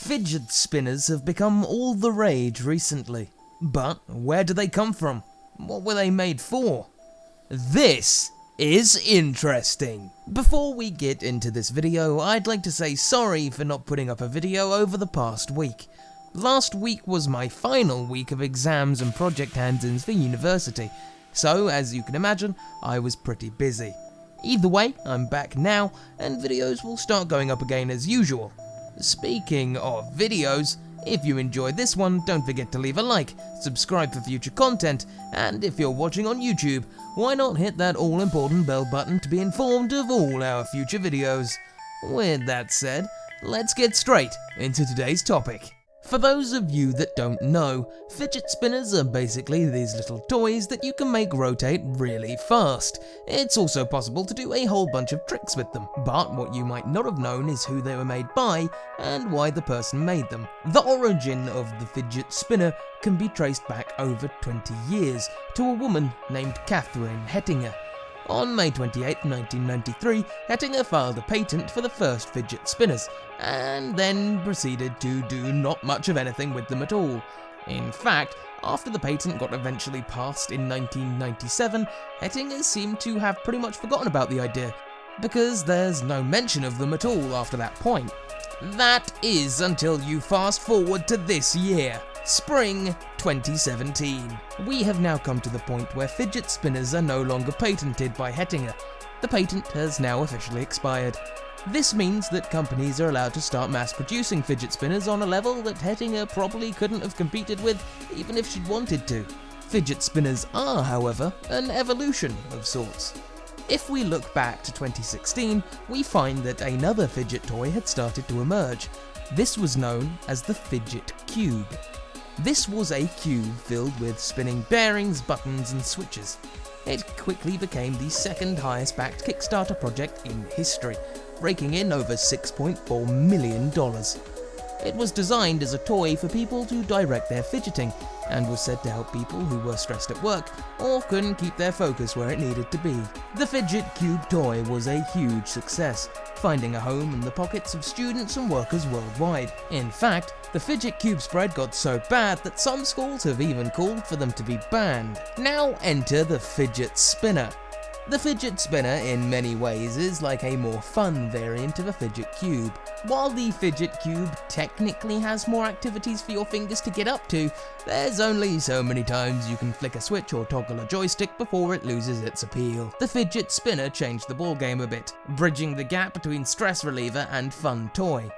Fidget spinners have become all the rage recently. But where do they come from? What were they made for? This is interesting. Before we get into this video, I'd like to say sorry for not putting up a video over the past week. Last week was my final week of exams and project hands-ins for university, so as you can imagine, I was pretty busy. Either way, I'm back now, and videos will start going up again as usual. Speaking of videos, if you enjoyed this one, don't forget to leave a like, subscribe for future content, and if you're watching on YouTube, why not hit that all-important bell button to be informed of all our future videos. With that said, let's get straight into today's topic. For those of you that don't know, fidget spinners are basically these little toys that you can make rotate really fast. It's also possible to do a whole bunch of tricks with them, but what you might not have known is who they were made by and why the person made them. The origin of the fidget spinner can be traced back over 20 years to a woman named Catherine Hettinger. On May 28, 1993, Hettinger filed a patent for the first fidget spinners, and then proceeded to do not much of anything with them at all. In fact, after the patent got eventually passed in 1997, Hettinger seemed to have pretty much forgotten about the idea, because there's no mention of them at all after that point. That is until you fast forward to this year. Spring 2017. We have now come to the point where fidget spinners are no longer patented by Hettinger. The patent has now officially expired. This means that companies are allowed to start mass producing fidget spinners on a level that Hettinger probably couldn't have competed with even if she'd wanted to. Fidget spinners are, however, an evolution of sorts. If we look back to 2016, we find that another fidget toy had started to emerge. This was known as the Fidget Cube. This was a cube filled with spinning bearings, buttons and switches. It quickly became the second highest backed Kickstarter project in history, raking in over $6.4 million. It was designed as a toy for people to direct their fidgeting, and was said to help people who were stressed at work or couldn't keep their focus where it needed to be. The Fidget Cube toy was a huge success, finding a home in the pockets of students and workers worldwide. In fact, the Fidget Cube spread got so bad that some schools have even called for them to be banned. Now enter the Fidget Spinner. The Fidget Spinner in many ways is like a more fun variant of a Fidget Cube. While the Fidget Cube technically has more activities for your fingers to get up to, there's only so many times you can flick a switch or toggle a joystick before it loses its appeal. The Fidget Spinner changed the ballgame a bit, bridging the gap between stress reliever and fun toy.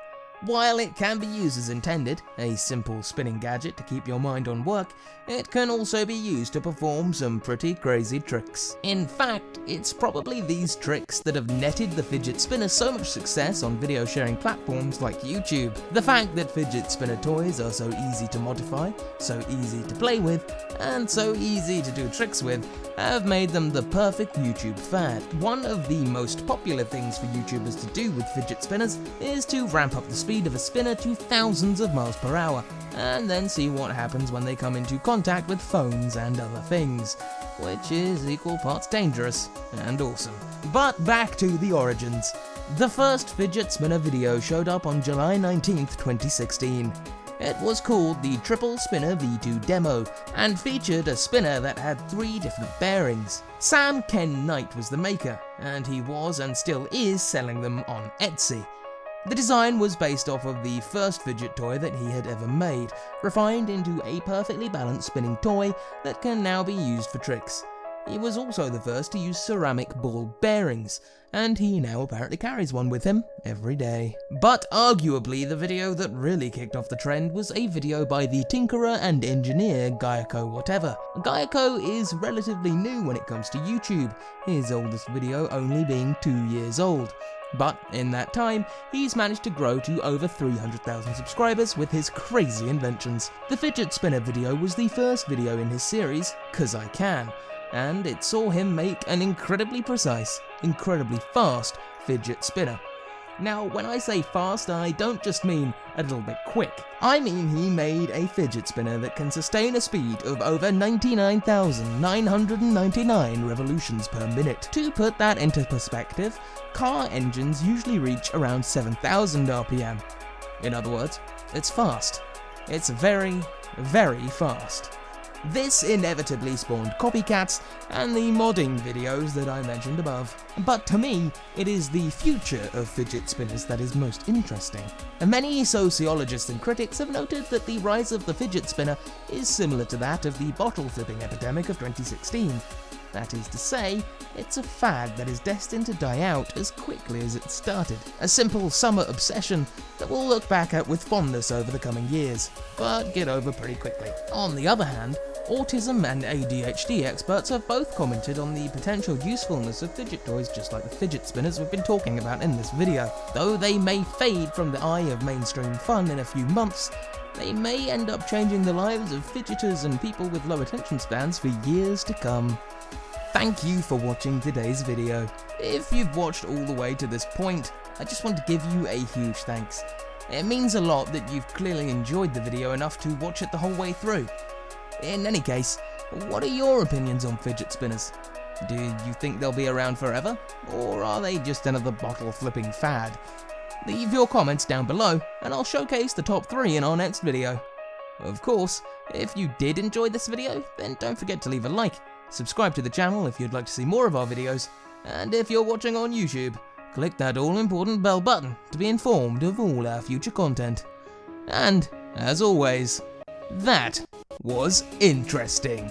While it can be used as intended, a simple spinning gadget to keep your mind on work, it can also be used to perform some pretty crazy tricks. In fact, it's probably these tricks that have netted the fidget spinner so much success on video sharing platforms like YouTube. The fact that fidget spinner toys are so easy to modify, so easy to play with, and so easy to do tricks with, have made them the perfect YouTube fad. One of the most popular things for YouTubers to do with fidget spinners is to ramp up the speed of a spinner to thousands of miles per hour, and then see what happens when they come into contact with phones and other things, which is equal parts dangerous and awesome. But back to the origins. The first fidget spinner video showed up on July 19th, 2016. It was called the Triple Spinner V2 Demo, and featured a spinner that had 3 different bearings. Sam Ken Knight was the maker, and he was and still is selling them on Etsy. The design was based off of the first fidget toy that he had ever made, refined into a perfectly balanced spinning toy that can now be used for tricks. He was also the first to use ceramic ball bearings, and he now apparently carries one with him every day. But arguably the video that really kicked off the trend was a video by the tinkerer and engineer Gayako Whatever. Gayako is relatively new when it comes to YouTube, his oldest video only being 2 years old. But in that time, he's managed to grow to over 300,000 subscribers with his crazy inventions. The fidget spinner video was the first video in his series, 'Cause I Can, and it saw him make an incredibly precise, incredibly fast fidget spinner. Now, when I say fast, I don't just mean a little bit quick. I mean he made a fidget spinner that can sustain a speed of over 99,999 revolutions per minute. To put that into perspective, car engines usually reach around 7,000 RPM. In other words, It's fast. It's very, very fast. This inevitably spawned copycats and the modding videos that I mentioned above. But to me, it is the future of fidget spinners that is most interesting. And many sociologists and critics have noted that the rise of the fidget spinner is similar to that of the bottle flipping epidemic of 2016. That is to say, it's a fad that is destined to die out as quickly as it started. A simple summer obsession that we'll look back at with fondness over the coming years, but get over pretty quickly. On the other hand, autism and ADHD experts have both commented on the potential usefulness of fidget toys, just like the fidget spinners we've been talking about in this video. Though they may fade from the eye of mainstream fun in a few months, they may end up changing the lives of fidgeters and people with low attention spans for years to come. Thank you for watching today's video. If you've watched all the way to this point, I just want to give you a huge thanks. It means a lot that you've clearly enjoyed the video enough to watch it the whole way through. In any case, what are your opinions on fidget spinners? Do you think they'll be around forever? Or are they just another bottle flipping fad? Leave your comments down below and I'll showcase the top 3 in our next video. Of course, if you did enjoy this video, then don't forget to leave a like. Subscribe to the channel if you'd like to see more of our videos, and if you're watching on YouTube, click that all-important bell button to be informed of all our future content. And, as always, that was interesting.